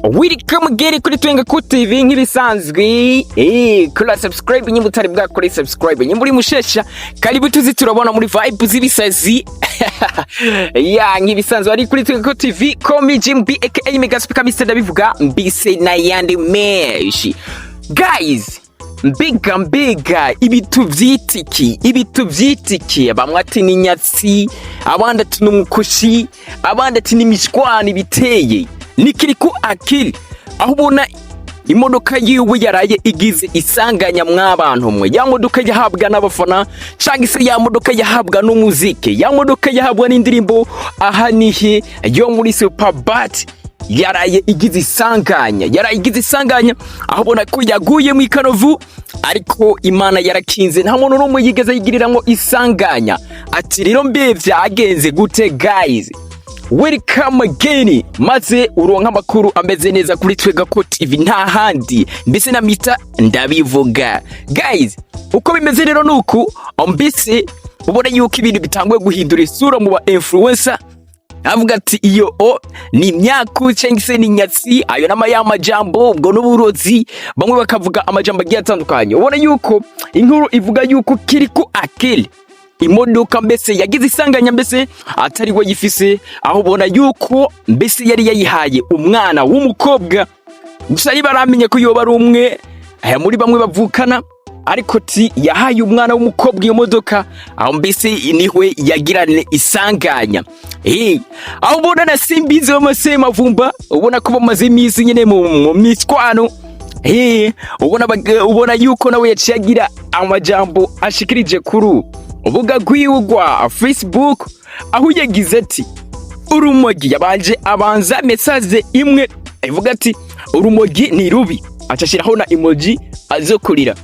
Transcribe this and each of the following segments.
Welcome again kuri Kirikou TV nk'ibisanzwe. Kora subscribe nyimba utari bwakora subscribe. Nyimba uri mushesha karibu tuzi turabona muri vibe z'ibisazi. Nk'ibisanzwe ari kuri Kirikou TV komeye mbega mega speaker Mr. Ndabivuga mbise na yandi menshi. Guys, mbega ibitu vyitiki bamwe ati ni nyatsi, abandi ati n'umukushi, abandi ati ni mishwani biteye. Ni Kirikou akili aho ubona imodoka yiwe yaraye igize isanganya mw'abantu mwe. Ya modoka yahabwa n'abafana cyangwa se ya modoka yahabwa n'umuziki, ya modoka yahabwa n'indirimbo ahanihe yo muri Superbat yaraye igize isanganya aho ubona ko yaguye mu ikanovu, ariko Imana yarakinze nta muntu n'umwe yigeze yigiriramwo isanganya. Ati rero mbe vyagenze gute guys? Welcome again, maze uronka amakuru ameze neza kuri Kirikou TV nta handi mbese na Mr. Ndabivuga. Guys, uko bimeze rero nuku mbese ubona yuko ibintu bitanguye guhindura isura mu ba influencer. Avuga ati iyo ni imyaku cyangwa se ni nyatsi, ayo amajambo ubwo n'uburozi, bamwe bakavuga amajambo agiye atandukanye. Ubona yuko inkuru ivuga yuko Kirikou akili imodoka mbese yagize isanganya mbese atari we yifise, aho ubona yuko mbese yari yayihaye umwana w'umukobwa. Gusa ari baramenye ko yoba ari umwe muri bamwe bavukana, ariko ti yahaye umwana w'umukobwa iyo modoka, aho mbese niwe yagirane isanganya. Aho ubona na SIMBIZI w'amasema vumba, ubona ko bamaze iminsi nyene mu mitwano. Ubona yuko nawe yaciye agira amajambo ashikirije kuri ubuga rwiwe rwa Facebook, aho yagize ati urumogi yabanje abanza message imwe ivuga ati urumogi ni rubi, acashiraho na emoji azokurira,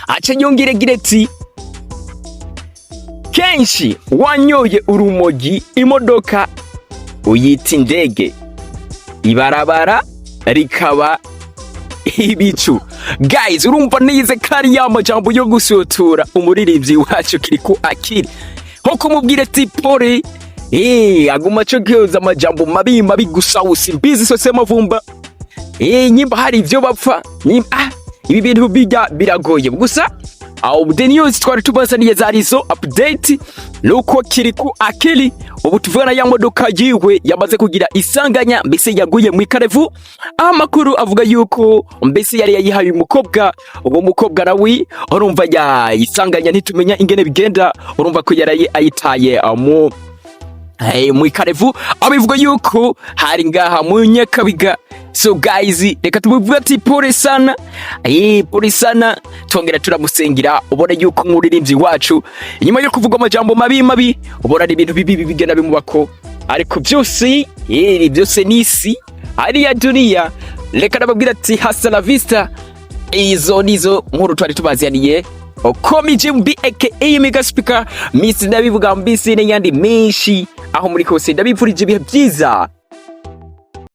aca nyongere gira ati kenshi wanyoye urumogi imodoka uyita indege, ibarabara rikaba ibicu. Guys, urumva neza kari ya majambo yo gusotora umuririmbyi wacu Kirikou akili ho kumubwira ati pore aguma cyoza amajambo mabi gusa usimbizi sose mavumba. Nyimba hari ivyo bapfa ibi bintu biragoye gusa. The news twari tubazaniye zarizo update nuko Kirikou akili ubu tuvugana ya modoka yiwe yamaze kugira isanganya mbese yaguye mu ikarevu. Amakuru avuga yuko mbese yari yayihaye umukobwa, uwo mukobwa nawe urumva ya isanganya ntitumenya ingene bigenda, urumva ko yaraye ayitaye mu ikarevu, abivuga yuko hari ngaha mu Nyakabiga. So guys, reka tubivuga ati pole sana, tongera turamusengera. Ubona yuko umuririmbyi wacu inyuma yo kuvuga amajambo mabi ubona ibintu bibi bigenda bimubako, ariko byose nisi ari ya dunia. Reka nababwira ati hasta la vista. Izo nizo nkuru twari tubazaniye komije mbega mega speaker Mr. Ndabivuga mbise n'yandi menshi aho muri kose. Ndabipfurije ibihe byiza.